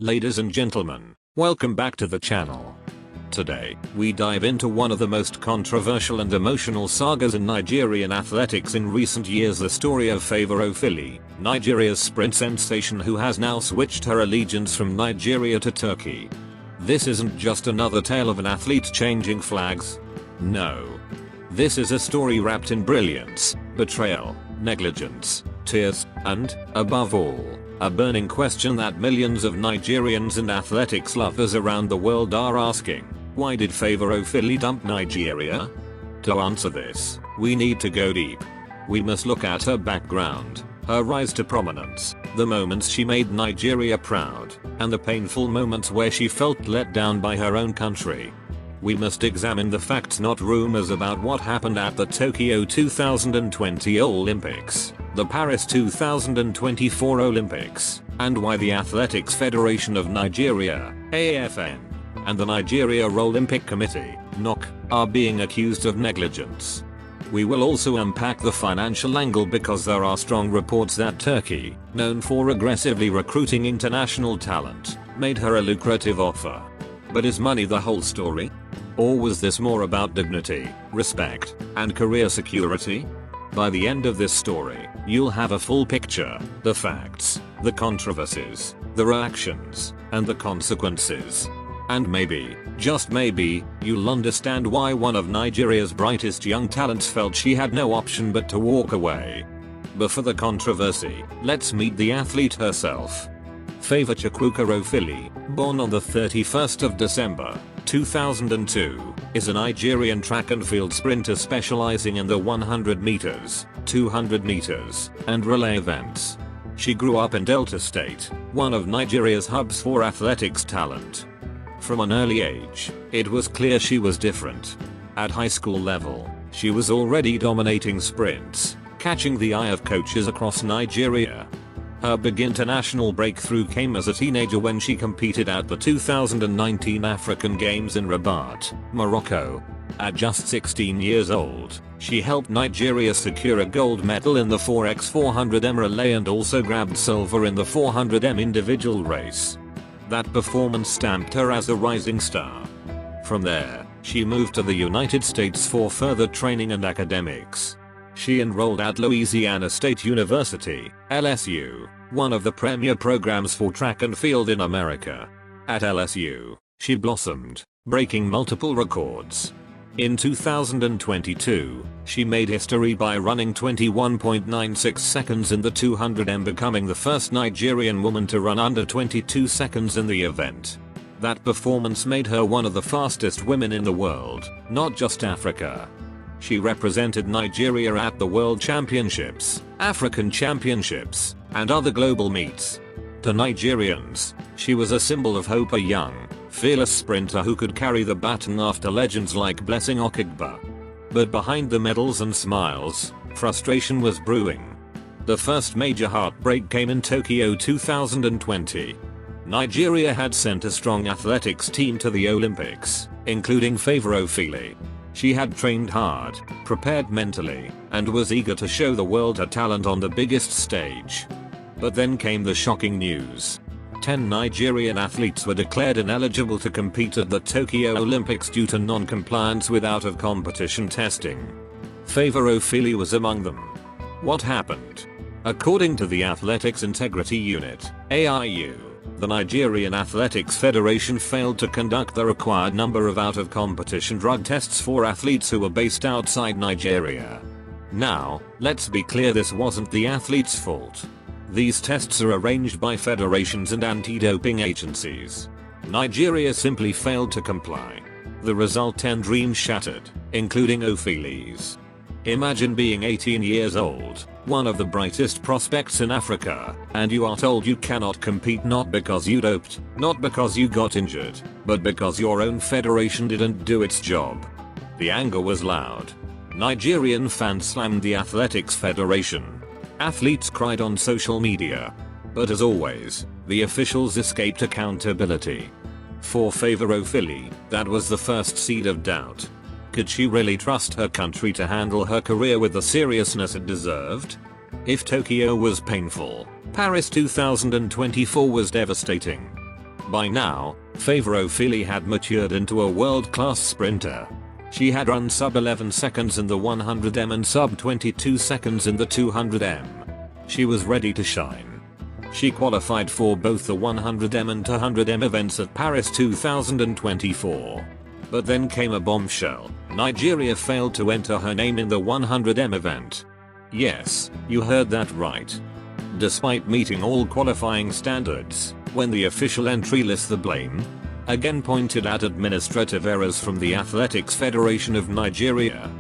Ladies and gentlemen, welcome back to the channel. Today, we dive into one of the most controversial and emotional sagas in Nigerian athletics in recent years, the story of FavourOfili, Nigeria's sprint sensation who has now switched her allegiance from Nigeria to Turkey. This isn't just another tale of an athlete changing flags. No. This is a story wrapped in brilliance, betrayal, negligence, tears, and, above all, a burning question that millions of Nigerians and athletics lovers around the world are asking: why did FavourOfili dump Nigeria? To answer this, we need to go deep. We must look at her background, her rise to prominence, the moments she made Nigeria proud, and the painful moments where she felt let down by her own country. We must examine the facts, not rumors, about what happened at the Tokyo 2020 Olympics, the Paris 2024 Olympics, and why the Athletics Federation of Nigeria, AFN, and the Nigeria Olympic Committee, NOC, are being accused of negligence. We will also unpack the financial angle because there are strong reports that Turkey, known for aggressively recruiting international talent, made her a lucrative offer. But is money the whole story? Or was this more about dignity, respect, and career security? By the end of this story, you'll have a full picture: the facts, the controversies, the reactions, and the consequences. And maybe, just maybe, you'll understand why one of Nigeria's brightest young talents felt she had no option but to walk away. Before the controversy, let's meet the athlete herself. Favour Ofili, born on the 31st of December, 2002, is a Nigerian track and field sprinter specializing in the 100 meters, 200 meters, and relay events. She grew up in Delta State, one of Nigeria's hubs for athletics talent. From an early age, it was clear she was different. At high school level, she was already dominating sprints, catching the eye of coaches across Nigeria. Her big international breakthrough came as a teenager when she competed at the 2019 African Games in Rabat, Morocco. At just 16 years old, she helped Nigeria secure a gold medal in the 4x400m relay and also grabbed silver in the 400m individual race. That performance stamped her as a rising star. From there, she moved to the United States for further training and academics. She enrolled at Louisiana State University, LSU, one of the premier programs for track and field in America. At LSU, she blossomed, breaking multiple records. In 2022, she made history by running 21.96 seconds in the 200m, becoming the first Nigerian woman to run under 22 seconds in the event. That performance made her one of the fastest women in the world, not just Africa. She represented Nigeria at the World Championships, African Championships, and other global meets. To Nigerians, she was a symbol of hope, a young, fearless sprinter who could carry the baton after legends like Blessing Okigba. But behind the medals and smiles, frustration was brewing. The first major heartbreak came in Tokyo 2020. Nigeria had sent a strong athletics team to the Olympics, including FavourOfili. She had trained hard, prepared mentally, and was eager to show the world her talent on the biggest stage. But then came the shocking news. 10 Nigerian athletes were declared ineligible to compete at the Tokyo Olympics due to non-compliance with out-of-competition testing. FavourOfili was among them. What happened? According to the Athletics Integrity Unit, AIU, the Nigerian Athletics Federation failed to conduct the required number of out-of-competition drug tests for athletes who were based outside Nigeria. Now, let's be clear, this wasn't the athletes' fault. These tests are arranged by federations and anti-doping agencies. Nigeria simply failed to comply. The result: 10 dreams shattered, including Ofili's. Imagine being 18 years old, one of the brightest prospects in Africa, and you are told you cannot compete, not because you doped, not because you got injured, but because your own federation didn't do its job. The anger was loud. Nigerian fans slammed the Athletics Federation. Athletes cried on social media. But as always, the officials escaped accountability. For FavourOfili, that was the first seed of doubt. Could she really trust her country to handle her career with the seriousness it deserved? If Tokyo was painful, Paris 2024 was devastating. By now, FavourOfili had matured into a world-class sprinter. She had run sub 11 seconds in the 100m and sub 22 seconds in the 200m. She was ready to shine. She qualified for both the 100m and 200m events at Paris 2024. But then came a bombshell. Nigeria failed to enter her name in the 100m event. Yes, you heard that right. Despite meeting all qualifying standards, when the official entry list the blame again pointed at administrative errors from the Athletics Federation of Nigeria,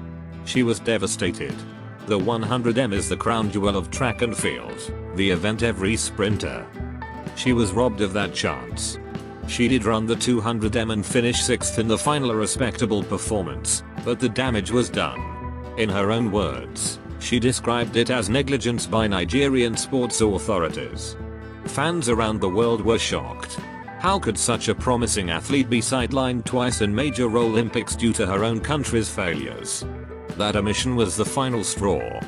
she was devastated. The 100m is the crown jewel of track and field, the event every sprinter. She was robbed of that chance. She did run the 200m and finish 6th in the final, a respectable performance, but the damage was done. In her own words, she described it as negligence by Nigerian sports authorities. Fans around the world were shocked. How could such a promising athlete be sidelined twice in major Olympics due to her own country's failures? That omission was the final straw.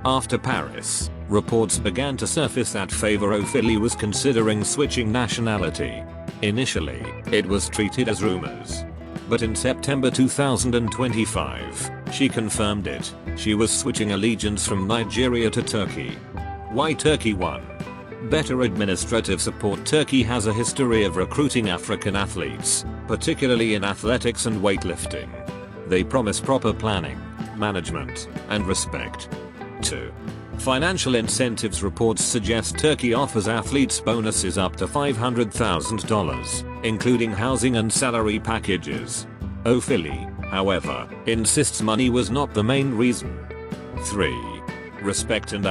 After Paris, reports began to surface that FavourOfili was considering switching nationality. Initially, it was treated as rumors. But in September 2025, she confirmed it. She was switching allegiance from Nigeria to Turkey. Why Turkey? 1. Better administrative support. Turkey has a history of recruiting African athletes, particularly in athletics and weightlifting. They promise proper planning, management, and respect. 2. Financial incentives. Reports suggest Turkey offers athletes bonuses up to $500,000, including housing and salary packages. Ofili, however, insists money was not the main reason. 3. Respect and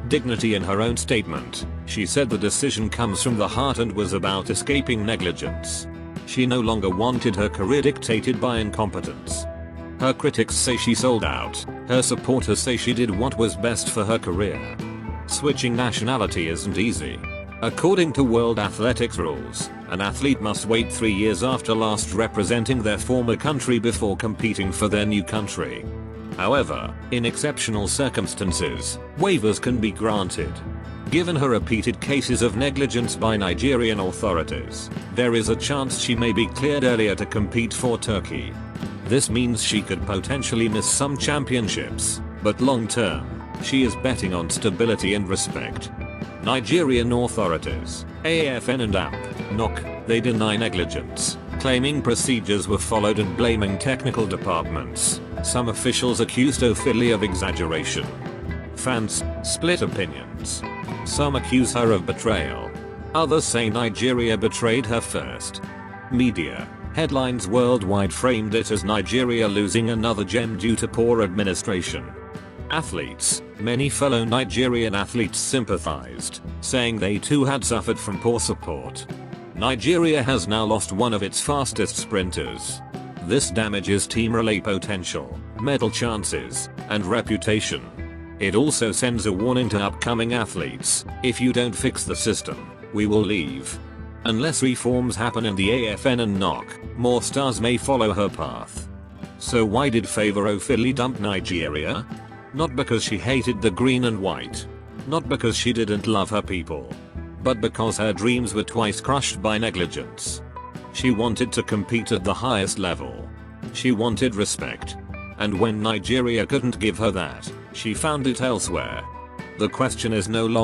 dignity. In her own statement, she said the decision comes from the heart and was about escaping negligence. She no longer wanted her career dictated by incompetence. Her critics say she sold out. Her supporters say she did what was best for her career. Switching nationality isn't easy. According to World Athletics rules, an athlete must wait 3 years after last representing their former country before competing for their new country. However, in exceptional circumstances, waivers can be granted. Given her repeated cases of negligence by Nigerian authorities, there is a chance she may be cleared earlier to compete for Turkey. This means she could potentially miss some championships, but long term, she is betting on stability and respect. Nigerian authorities, AFN and NOC, they deny negligence, claiming procedures were followed and blaming technical departments. Some officials accused Ofili of exaggeration. Fans split opinions. Some accuse her of betrayal. Others say Nigeria betrayed her first. Media headlines worldwide framed it as Nigeria losing another gem due to poor administration. Athletes, many fellow Nigerian athletes sympathized, saying they too had suffered from poor support. Nigeria has now lost one of its fastest sprinters. This damages team relay potential, medal chances, and reputation. It also sends a warning to upcoming athletes: if you don't fix the system, we will leave. Unless reforms happen in the AFN and NOC, more stars may follow her path. So why did FavourOfili dump Nigeria? Not because she hated the green and white. Not because she didn't love her people. But because her dreams were twice crushed by negligence. She wanted to compete at the highest level. She wanted respect. And when Nigeria couldn't give her that, she found it elsewhere. The question is no longer